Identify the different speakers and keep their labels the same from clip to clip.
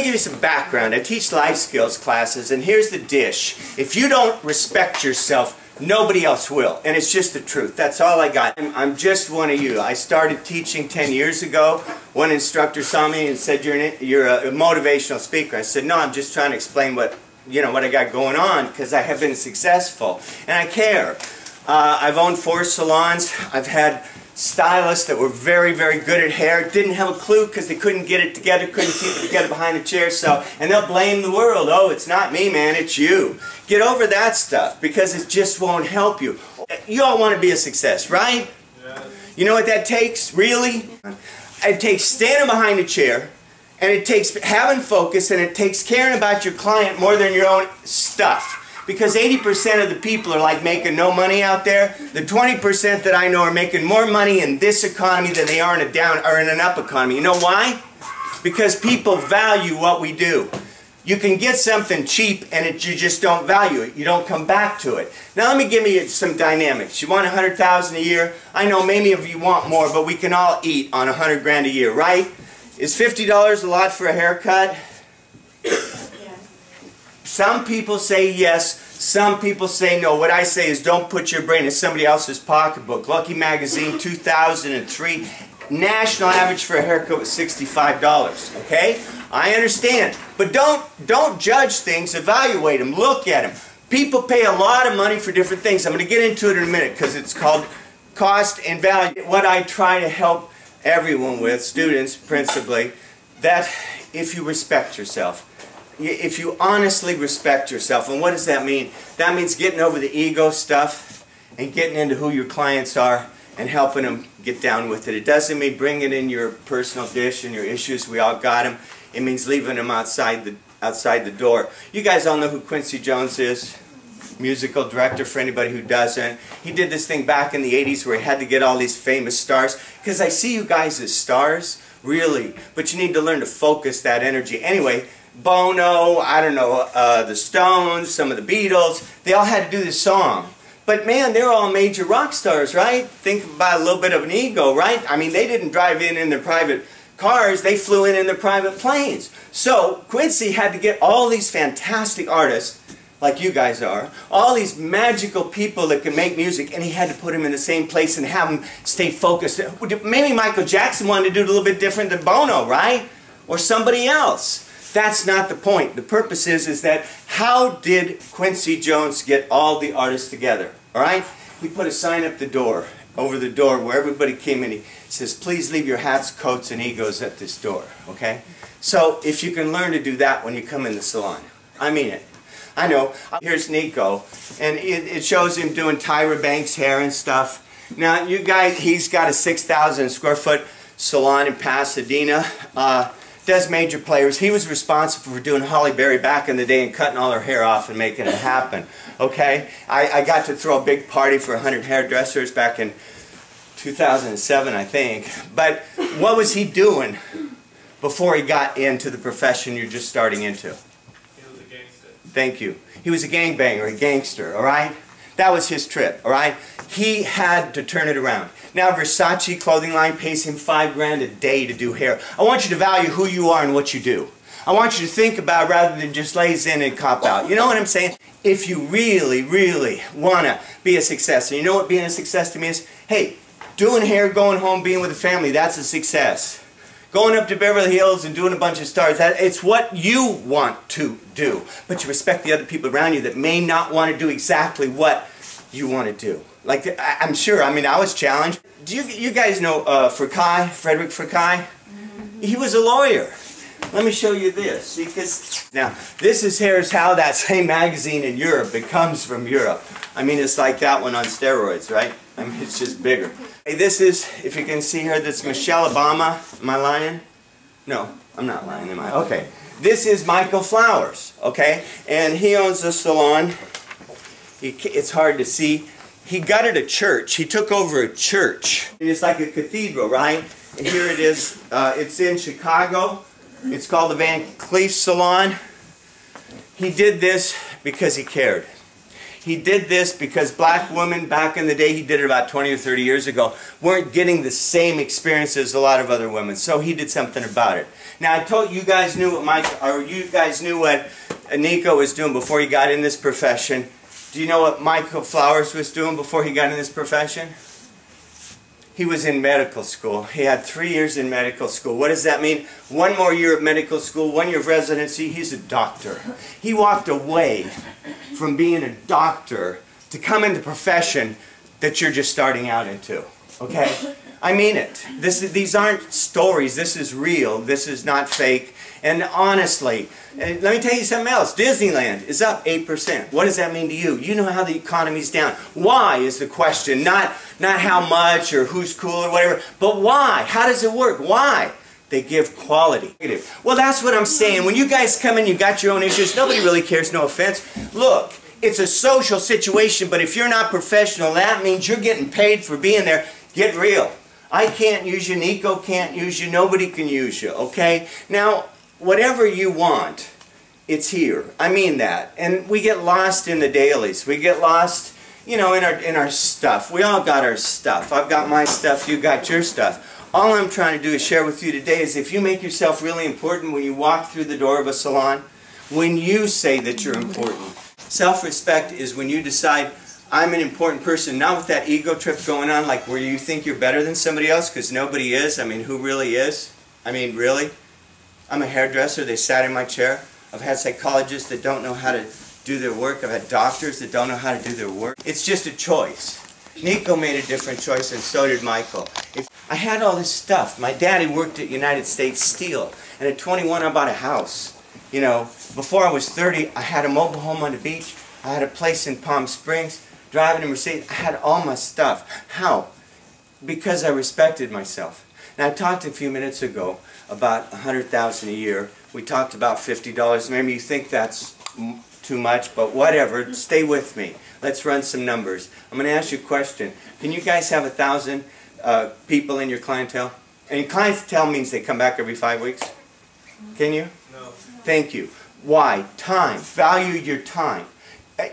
Speaker 1: me give you some background. I teach life skills classes, and here's the dish. If you don't respect yourself, nobody else will. And it's just the truth. That's all I got. I'm just one of you. I started teaching 10 years ago. One instructor saw me and said, you're a motivational speaker. I said, no, I'm just trying to explain what I got going on, because I have been successful. And I care. I've owned 4 salons. I've had stylists that were very, very good at hair, didn't have a clue because they couldn't get it together, couldn't keep it together behind the chair, and they'll blame the world. Oh, it's not me, man, it's you. Get over that stuff, because it just won't help you. You all want to be a success, right? Yes. You know what that takes, really? It takes standing behind a chair, and it takes having focus, and it takes caring about your client more than your own stuff. Because 80% of the people are like making no money out there. The 20% that I know are making more money in this economy than they are in a down or in an up economy. You know why? Because people value what we do. You can get something cheap and you just don't value it. You don't come back to it. Now let me give you some dynamics. You want $100,000 a year? I know many of you want more, but we can all eat on $100 grand a year, right? Is $50 a lot for a haircut? Some people say yes, some people say no. What I say is don't put your brain in somebody else's pocketbook. Lucky Magazine 2003, national average for a haircut was $65, okay? I understand, but don't judge things, evaluate them, look at them. People pay a lot of money for different things. I'm going to get into it in a minute because it's called cost and value. What I try to help everyone with, students principally, that if you respect yourself, if you honestly respect yourself, and what does that mean? That means getting over the ego stuff and getting into who your clients are and helping them get down with it. It doesn't mean bringing in your personal dish and your issues. We all got them. It means leaving them outside the door. You guys all know who Quincy Jones is? Musical director, for anybody who doesn't. He did this thing back in the 80s where he had to get all these famous stars. Because I see you guys as stars, really. But you need to learn to focus that energy. Anyway, Bono, I don't know, the Stones, some of the Beatles, they all had to do this song. But man, they're all major rock stars, right? Think about a little bit of an ego, right? I mean, they didn't drive in their private cars, they flew in their private planes. So Quincy had to get all these fantastic artists, like you guys are, all these magical people that can make music, and he had to put them in the same place and have them stay focused. Maybe Michael Jackson wanted to do it a little bit different than Bono, right? Or somebody else. That's not the point. The purpose is that how did Quincy Jones get all the artists together? All right? He put a sign up the door, over the door where everybody came in. He says, please leave your hats, coats, and egos at this door. Okay? So if you can learn to do that when you come in the salon. I mean it. I know. Here's Nico, and it shows him doing Tyra Banks' hair and stuff. Now, you guys, he's got a 6,000 square foot salon in Pasadena. Does major players. He was responsible for doing Holly Berry back in the day and cutting all her hair off and making it happen. Okay? I got to throw a big party for 100 hairdressers back in 2007, I think. But what was he doing before he got into the profession you're just starting into?
Speaker 2: He was a gangster.
Speaker 1: Thank you. He was a gangbanger, a gangster, all right? That was his trip, all right? He had to turn it around. Now Versace clothing line pays him $5 grand a day to do hair. I want you to value who you are and what you do. I want you to think about it rather than just laze in and cop out. You know what I'm saying? If you really, really want to be a success, and you know what being a success to me is? Hey, doing hair, going home, being with a family, that's a success. Going up to Beverly Hills and doing a bunch of stars, it's what you want to do. But you respect the other people around you that may not want to do exactly what you want to do. Like, I'm sure, I mean, I was challenged. Do you guys know Fekkai, Frederic Fekkai? He was a lawyer. Let me show you this. Because now, this is Hair's How, that same magazine in Europe. It comes from Europe. I mean, it's like that one on steroids, right? I mean, it's just bigger. Hey, this is, if you can see here, that's Michelle Obama. Am I lying? No, I'm not lying, am I? Okay. This is Michael Flowers, okay? And he owns a salon. It's hard to see. He gutted a church. He took over a church. It's like a cathedral, right? And here it is. It's in Chicago. It's called the Van Cleef Salon. He did this because he cared. He did this because black women back in the day, he did it about 20 or 30 years ago, weren't getting the same experience as a lot of other women. So he did something about it. Now I told you guys knew what Nico was doing before he got in this profession. Do you know what Michael Flowers was doing before he got in this profession? He was in medical school. He had 3 years in medical school. What does that mean? 1 more year of medical school, 1 year of residency. He's a doctor. He walked away from being a doctor to come into the profession that you're just starting out into. Okay? I mean it. These aren't stories. This is real. This is not fake. And honestly, let me tell you something else. Disneyland is up 8%. What does that mean to you? You know how the economy's down. Why is the question. Not how much or who's cool or whatever, but why? How does it work? Why? They give quality. Well, that's what I'm saying. When you guys come in, you got your own issues. Nobody really cares, no offense. Look, it's a social situation, but if you're not professional, that means you're getting paid for being there. Get real. I can't use you. Nico can't use you. Nobody can use you, okay? Now, whatever you want, it's here. I mean that. And we get lost in the dailies. We get lost, you know, in our stuff. We all got our stuff. I've got my stuff. You got your stuff. All I'm trying to do is share with you today is if you make yourself really important when you walk through the door of a salon, when you say that you're important. Self-respect is when you decide, I'm an important person, not with that ego trip going on, like where you think you're better than somebody else, because nobody is. I mean, who really is? I mean, really? I'm a hairdresser. They sat in my chair. I've had psychologists that don't know how to do their work. I've had doctors that don't know how to do their work. It's just a choice. Nico made a different choice, and so did Michael. I had all this stuff. My daddy worked at United States Steel, and at 21 I bought a house. You know, before I was 30, I had a mobile home on the beach. I had a place in Palm Springs, driving a Mercedes. I had all my stuff. How? Because I respected myself. Now, I talked a few minutes ago about $100,000 a year. We talked about $50. Maybe you think that's too much, but whatever. Stay with me. Let's run some numbers. I'm going to ask you a question. Can you guys have 1,000 people in your clientele? And clientele means they come back every 5 weeks. Can you? No. Thank you. Why? Time. Value your time.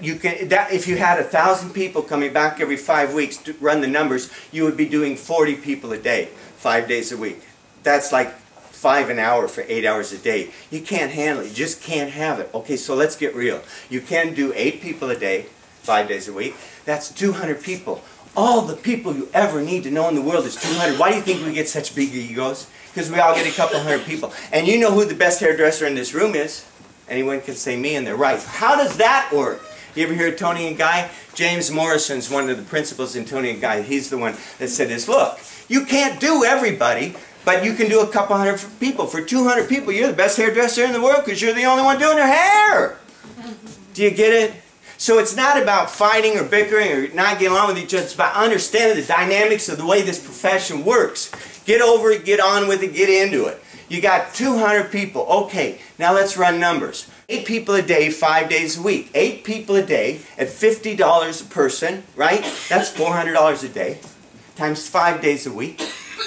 Speaker 1: You can, if you had 1,000 people coming back every 5 weeks to run the numbers, you would be doing 40 people a day, 5 days a week. That's like 5 an hour for 8 hours a day. You can't handle it. You just can't have it. Okay, so let's get real. You can do 8 people a day, 5 days a week. That's 200 people. All the people you ever need to know in the world is 200. Why do you think we get such big egos? Because we all get a couple hundred people. And you know who the best hairdresser in this room is? Anyone can say me, and they're right. How does that work? You ever hear of Tony and Guy? James Morrison's one of the principals in Tony and Guy. He's the one that said this. Look, you can't do everybody, but you can do a couple hundred people. For 200 people, you're the best hairdresser in the world because you're the only one doing their hair. Do you get it? So it's not about fighting or bickering or not getting along with each other. It's about understanding the dynamics of the way this profession works. Get over it, get on with it, get into it. You got 200 people. Okay, now let's run numbers. 8 people a day, 5 days a week. 8 people a day at $50 a person, right? That's $400 a day. Times 5 days a week.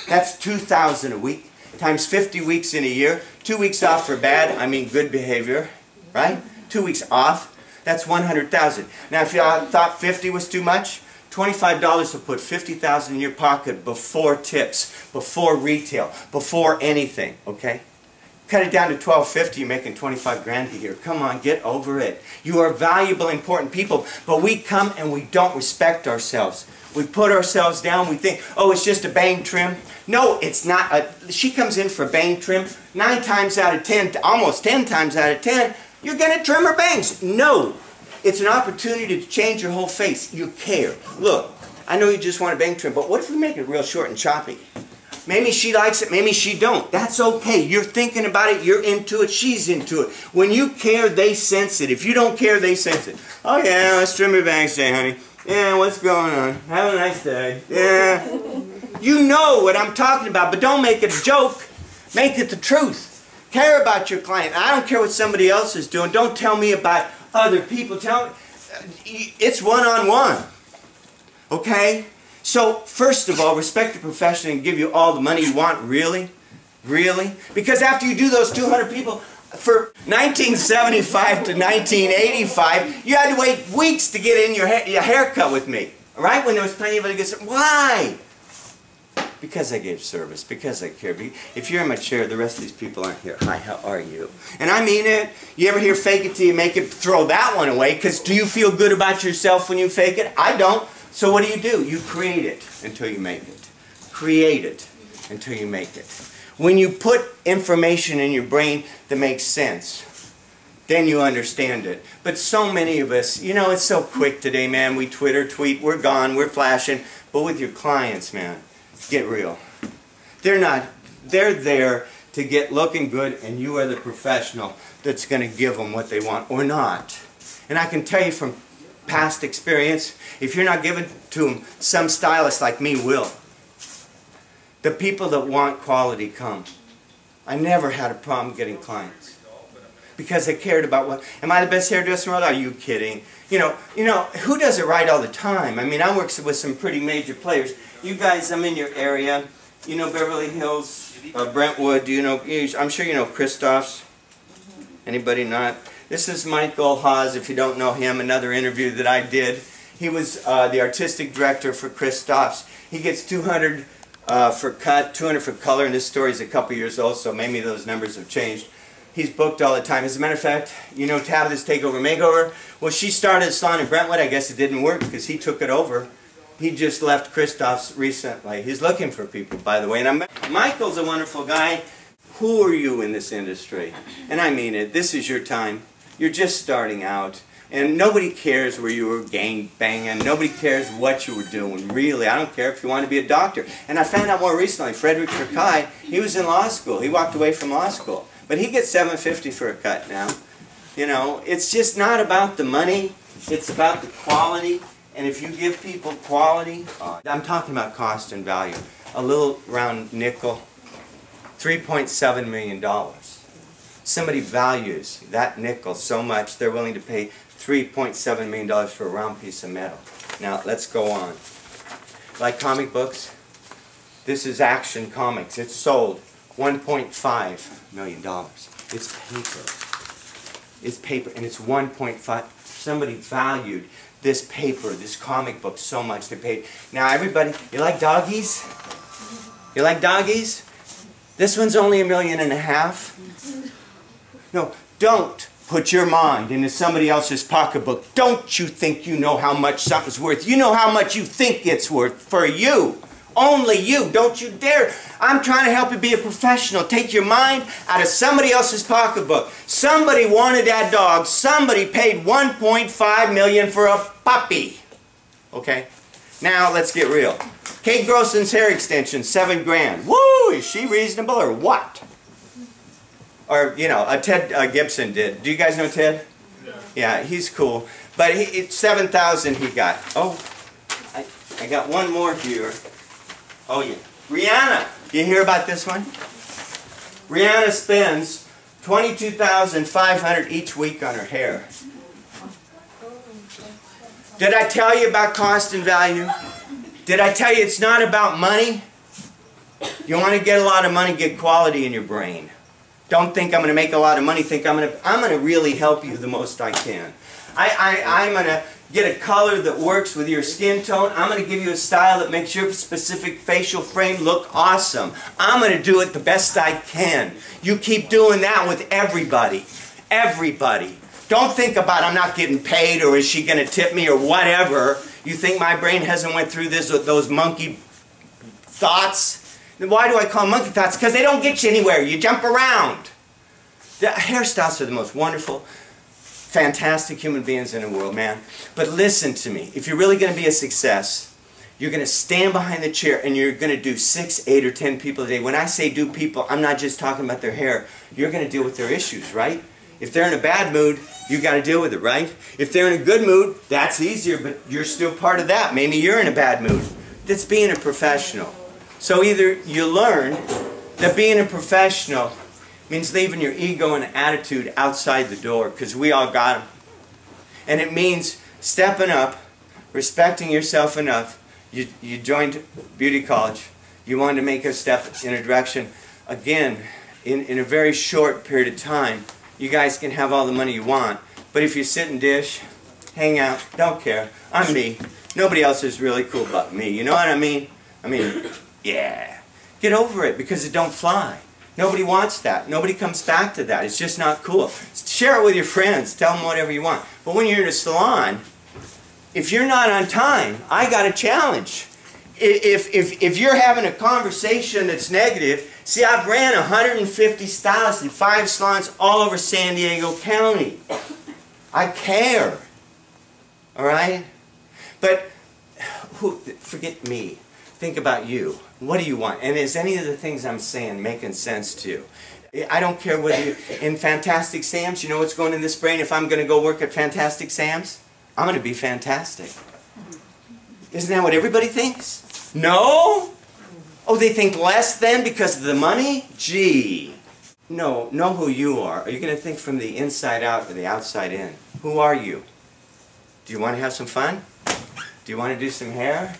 Speaker 1: That's $2,000 a week. Times 50 weeks in a year. 2 weeks off for bad, I mean good behavior, right? 2 weeks off. That's $100,000. Now if you thought 50 was too much, $25 will put $50,000 in your pocket before tips, before retail, before anything, okay? Cut it down to $12.50, you're making 25 grand a year. Come on, get over it. You are valuable, important people, but we come and we don't respect ourselves. We put ourselves down, we think, oh, it's just a bang trim. No, it's not. She comes in for a bang trim, 9 times out of 10, almost 10 times out of 10, you're going to trim her bangs. No. It's an opportunity to change your whole face. You care. Look, I know you just want a bang trim, but what if we make it real short and choppy? Maybe she likes it, maybe she don't. That's okay. You're thinking about it, you're into it, she's into it. When you care, they sense it. If you don't care, they sense it. Oh yeah, let's trim your bangs today, honey. Yeah, what's going on? Have a nice day. Yeah. You know what I'm talking about, but don't make it a joke. Make it the truth. Care about your client. I don't care what somebody else is doing. Don't tell me about other people. Tell me. It's one-on-one. Okay? So, first of all, respect the profession and give you all the money you want. Really? Really? Because after you do those 200 people, For 1975 to 1985, you had to wait weeks to get in your haircut with me. All right? When there was plenty of other good. Why? Because I gave service. Because I cared. If you're in my chair, the rest of these people aren't here. Hi, how are you? And I mean it. You ever hear fake it till you make it? Throw that one away. Because do you feel good about yourself when you fake it? I don't. So what do? You create it until you make it. Create it until you make it. When you put information in your brain that makes sense, then you understand it. But so many of us, you know, it's so quick today, man. We Twitter, tweet, we're gone, we're flashing. But with your clients, man, get real. They're there to get looking good, and you are the professional that's going to give them what they want or not. And I can tell you from past experience, if you're not giving to them, some stylist like me will. The people that want quality come. I never had a problem getting clients because I cared about what. Am I the best hairdresser in the world? Are you kidding? You know, who does it right all the time? I mean, I work with some pretty major players. You guys, I'm in your area. You know Beverly Hills, Brentwood. Do you know? I'm sure you know Christoph's. Anybody not? This is Michael Hawes. If you don't know him, another interview that I did. He was the artistic director for Christoph's. He gets 200. For cut, 200 for color, and this story's a couple years old, so maybe those numbers have changed. He's booked all the time. As a matter of fact, you know Tabatha's Takeover Makeover? Well, she started a salon in Brentwood. I guess it didn't work because he took it over. He just left Christoph's recently. He's looking for people, by the way. And Michael's a wonderful guy. Who are you in this industry? And I mean it. This is your time. You're just starting out. And nobody cares where you were gang banging. Nobody cares what you were doing, really. I don't care if you want to be a doctor. And I found out more recently, Frederic Fekkai, he was in law school. He walked away from law school. But he gets $750 for a cut now. You know, it's just not about the money. It's about the quality. And if you give people quality, I'm talking about cost and value. A little round nickel, $3.7 million. Somebody values that nickel so much they're willing to pay $3.7 million for a round piece of metal. Now, let's go on. Like comic books, this is Action Comics. It's sold $1.5 million. It's paper. It's paper, and it's 1.5. Somebody valued this paper, this comic book so much they paid. Now, everybody, you like doggies? You like doggies? This one's only $1.5 million. No, don't put your mind into somebody else's pocketbook. Don't you think you know how much something's worth. You know how much you think it's worth for you. Only you. Don't you dare. I'm trying to help you be a professional. Take your mind out of somebody else's pocketbook. Somebody wanted that dog. Somebody paid $1.5 million for a puppy. Okay? Now, let's get real. Kate Grossman's hair extension, $7 grand. Woo! Is she reasonable or what? Or, you know, Ted Gibson did. Do you guys know Ted? Yeah, he's cool. But it's $7,000 he got. Oh, I got one more here. Oh, yeah. Rihanna. You hear about this one? Rihanna spends $22,500 each week on her hair. Did I tell you about cost and value? Did I tell you it's not about money? You want to get a lot of money, get quality in your brain. Don't think I'm going to make a lot of money. Think I'm going to really help you the most I can. I'm going to get a color that works with your skin tone. I'm going to give you a style that makes your specific facial frame look awesome. I'm going to do it the best I can. You keep doing that with everybody. Everybody. Don't think about I'm not getting paid or is she going to tip me or whatever. You think my brain hasn't went through this with those monkey thoughts? Why do I call them monkey thoughts? Because they don't get you anywhere. You jump around. The hairstylists are the most wonderful, fantastic human beings in the world, man. But listen to me. If you're really going to be a success, you're going to stand behind the chair and you're going to do 6, 8, or 10 people a day. When I say do people, I'm not just talking about their hair. You're going to deal with their issues, right? If they're in a bad mood, you got to deal with it, right? If they're in a good mood, that's easier, but you're still part of that. Maybe you're in a bad mood. That's being a professional. So either you learn that being a professional means leaving your ego and attitude outside the door, because we all got them. And it means stepping up, respecting yourself enough. You joined beauty college. You wanted to make a step in a direction. Again, in a very short period of time, You guys can have all the money you want, but if you sit and dish, hang out, don't care. I'm me. Nobody else is really cool but me. You know what I mean? Yeah. Get over it because it don't fly. Nobody wants that. Nobody comes back to that. It's just not cool. Share it with your friends. Tell them whatever you want. But when you're in a salon, if you're not on time, I got a challenge. If you're having a conversation that's negative, see, I've ran 150 stylists in 5 salons all over San Diego County. I care. All right? But forget me. Think about you. What do you want? And is any of the things I'm saying making sense to you? I don't care whether you're in Fantastic Sam's. You know what's going in this brain? If I'm going to go work at Fantastic Sam's, I'm going to be fantastic. Isn't that what everybody thinks? No? Oh, they think less than because of the money? Gee. No, know who you are. Are you going to think from the inside out or the outside in? Who are you? Do you want to have some fun? Do you want to do some hair?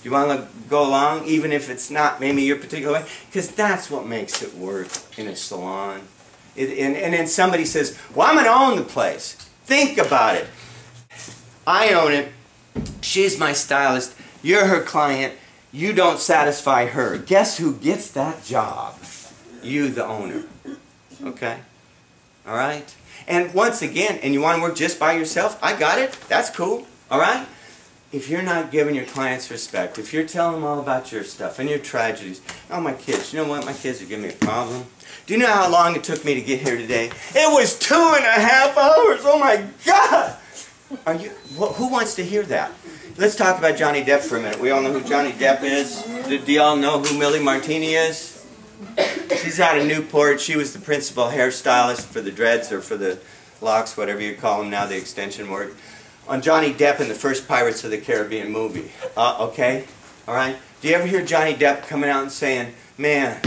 Speaker 1: Do you want to go along, even if it's not maybe your particular way? Because that's what makes it work in a salon. And then somebody says, well, I'm going to own the place. Think about it. I own it. She's my stylist. You're her client. You don't satisfy her. Guess who gets that job? You, the owner. Okay? All right? And once again, and you want to work just by yourself, I got it. That's cool. All right? If you're not giving your clients respect, if you're telling them all about your stuff and your tragedies, oh, my kids, you know what? My kids are giving me a problem. Do you know how long it took me to get here today? It was 2.5 hours. Oh, my God. Who wants to hear that? Let's talk about Johnny Depp for a minute. We all know who Johnny Depp is. Do y'all know who Millie Martini is? She's out of Newport. She was the principal hairstylist for the dreads or for the locks, whatever you call them now, the extension word, on Johnny Depp in the first Pirates of the Caribbean movie. Okay? All right? Do you ever hear Johnny Depp coming out and saying, man,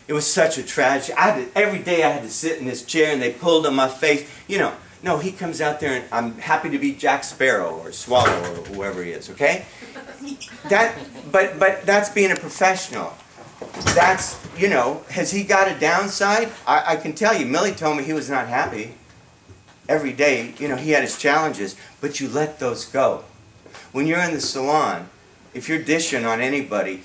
Speaker 1: it was such a tragedy. Every day I had to sit in this chair and they pulled on my face. You know, no, he comes out there and I'm happy to be Jack Sparrow or Swallow or whoever he is, okay? But that's being a professional. That's, you know, has he got a downside? I can tell you, Millie told me he was not happy. Every day, you know, he had his challenges, but you let those go. When you're in the salon, if you're dishing on anybody,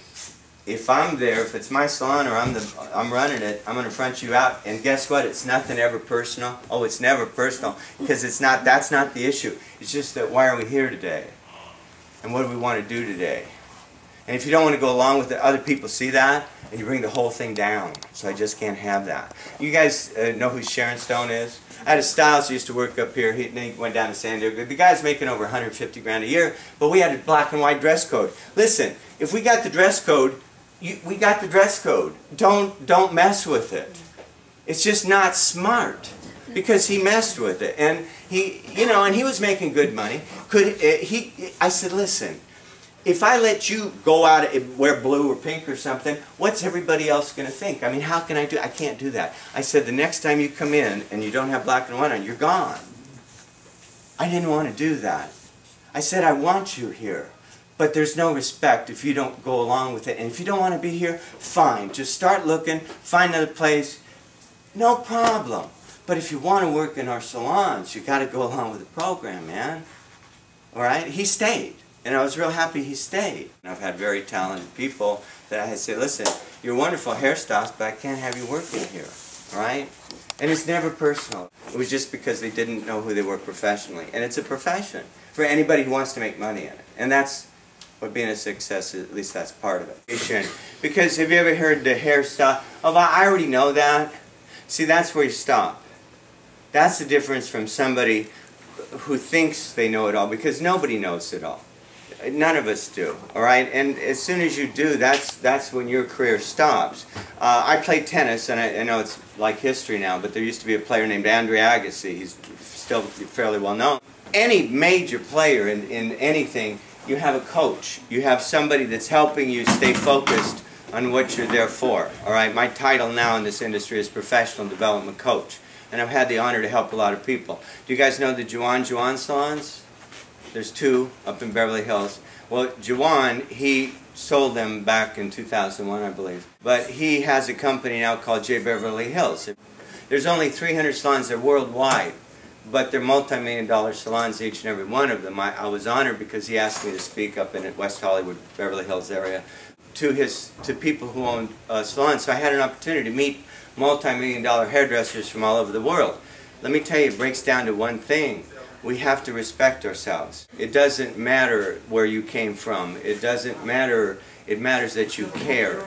Speaker 1: if I'm there, if it's my salon or I'm running it, I'm going to front you out. And guess what? It's nothing ever personal. Oh, it's never personal because that's not the issue. It's just that why are we here today? And what do we want to do today? And if you don't want to go along with it, other people see that and you bring the whole thing down. So I just can't have that. You guys know who Sharon Stone is? I had a stylist who used to work up here. He went down to San Diego. The guy's making over 150 grand a year, but we had a black and white dress code. Listen, if we got the dress code, we got the dress code. Don't mess with it. It's just not smart because he messed with it, and he was making good money. I said, listen, if I let you go out and wear blue or pink or something, what's everybody else going to think? I mean, how can I do? I can't do that. I said, the next time you come in and you don't have black and white on, you're gone. I didn't want to do that. I said, I want you here. But there's no respect if you don't go along with it. And if you don't want to be here, fine. Just start looking, find another place. No problem. But if you want to work in our salons, you got to go along with the program, man. All right? He stayed. And I was real happy he stayed. And I've had very talented people that I had said, listen, you're a wonderful hairstylist, but I can't have you working here. All right? And it's never personal. It was just because they didn't know who they were professionally. And it's a profession for anybody who wants to make money in it. And that's what being a success is, at least that's part of it. Because have you ever heard the hairstyle? Oh, I already know that. See, that's where you stop. That's the difference from somebody who thinks they know it all, because nobody knows it all. None of us do, all right? And as soon as you do, that's when your career stops. I played tennis, and I know it's like history now, but there used to be a player named Andre Agassi. He's still fairly well known. Any major player in anything, you have a coach. You have somebody that's helping you stay focused on what you're there for, all right? My title now in this industry is Professional Development Coach, and I've had the honor to help a lot of people. Do you guys know the Juan Juan Salons? There's 2 up in Beverly Hills. Well, Juan, he sold them back in 2001, I believe. But he has a company now called Beverly Hills. There's only 300 salons. They're worldwide, but they're multi-million-dollar salons, each and every one of them. I was honored because he asked me to speak up in West Hollywood, Beverly Hills area, to people who own salons. So I had an opportunity to meet multi-million-dollar hairdressers from all over the world. Let me tell you, it breaks down to one thing. We have to respect ourselves. It doesn't matter where you came from. It doesn't matter. It matters that you care.